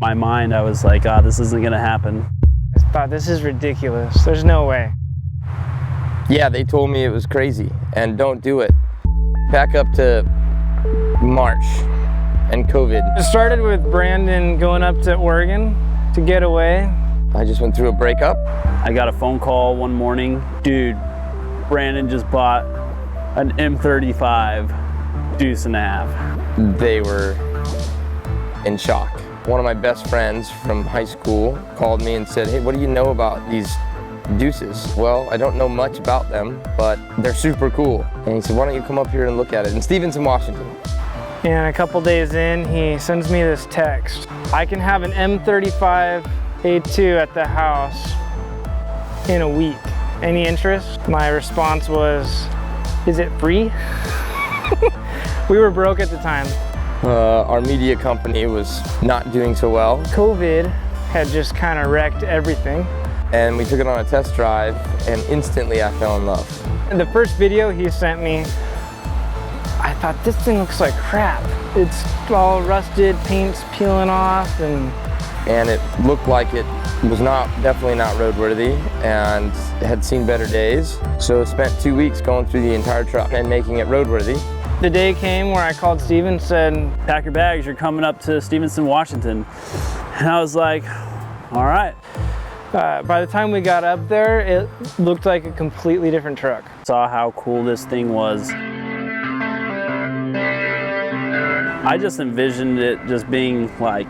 my mind, I was like, this isn't gonna happen. I thought, this is ridiculous. There's no way. Yeah, they told me it was crazy and don't do it. Back up to March and COVID. It started with Brandon going up to Oregon to get away. I just went through a breakup. I got a phone call one morning. Dude, Brandon just bought an M35 Deuce and a half. They were in shock. One of my best friends from high school called me and said, hey, what do you know about these Deuces? Well, I don't know much about them, but they're super cool. And he said, why don't you come up here and look at it? In Stevenson, Washington. And a couple days in, he sends me this text. I can have an M35 A2 at the house in a week. Any interest? My response was, is it free? We were broke at the time. Our media company was not doing so well. COVID had just kind of wrecked everything. And we took it on a test drive, and instantly I fell in love. And the first video he sent me, I thought, this thing looks like crap. It's all rusted, paint's peeling off, and it looked like it was definitely not roadworthy, and had seen better days. So spent 2 weeks going through the entire truck and making it roadworthy. The day came where I called Steve and said, pack your bags, you're coming up to Stevenson, Washington. And I was like, all right. By the time we got up there, it looked like a completely different truck. Saw how cool this thing was. I just envisioned it just being like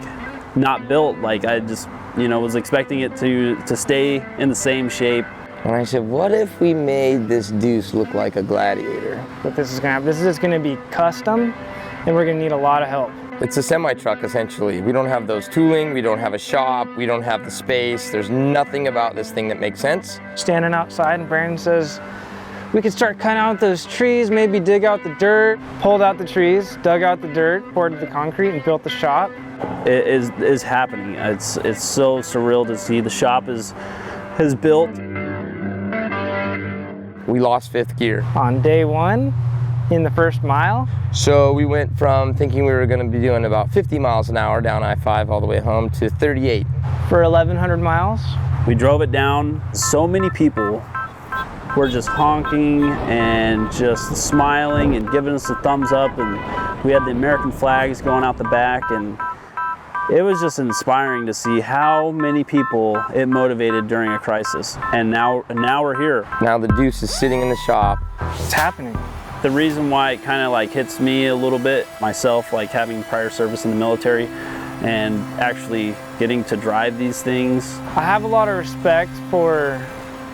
not built. Like I just, was expecting it to stay in the same shape. And I said, what if we made this Deuce look like a Gladiator? What this is gonna happen, this is gonna be custom, and we're gonna need a lot of help. It's a semi-truck, essentially. We don't have those tooling, we don't have a shop, we don't have the space. There's nothing about this thing that makes sense. Standing outside, and Brandon says, we could start cutting out those trees, maybe dig out the dirt. Pulled out the trees, dug out the dirt, poured the concrete, and built the shop. It is happening. It's so surreal to see. The shop is built. We lost fifth gear. On day one, in the first mile. So we went from thinking we were going to be doing about 50 miles an hour down I-5 all the way home to 38. For 1,100 miles. We drove it down. So many people were just honking and just smiling and giving us a thumbs up, and we had the American flags going out the back, and it was just inspiring to see how many people it motivated during a crisis. And now we're here. Now the Deuce is sitting in the shop. It's happening. The reason why it kind of like hits me a little bit, myself, like having prior service in the military and actually getting to drive these things. I have a lot of respect for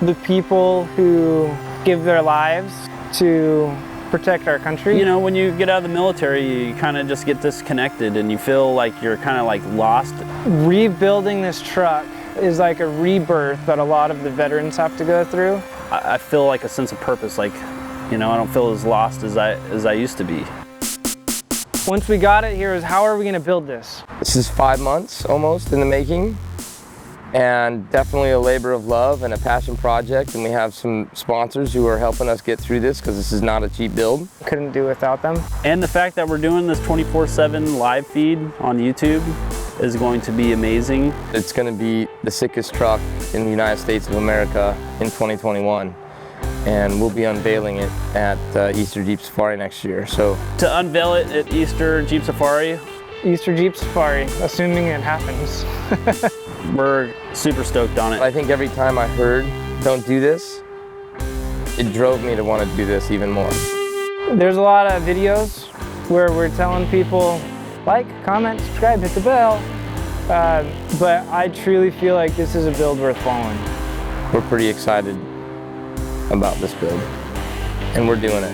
the people who give their lives to protect our country. When you get out of the military, you kind of just get disconnected and you feel like you're kind of like lost. Rebuilding this truck is like a rebirth that a lot of the veterans have to go through. I feel like a sense of purpose, like, I don't feel as lost as I used to be. Once we got it here, is how are we going to build this? This is 5 months almost in the making, and definitely a labor of love and a passion project, and we have some sponsors who are helping us get through this because this is not a cheap build. Couldn't do without them. And the fact that we're doing this 24/7 live feed on YouTube is going to be amazing. It's going to be the sickest truck in the United States of America in 2021. And we'll be unveiling it at Easter Jeep Safari next year. So to unveil it at Easter Jeep Safari. Easter Jeep Safari, assuming it happens. We're super stoked on it. I think every time I heard, don't do this, it drove me to want to do this even more. There's a lot of videos where we're telling people, like, comment, subscribe, hit the bell. But I truly feel like this is a build worth following. We're pretty excited about this build, and we're doing it.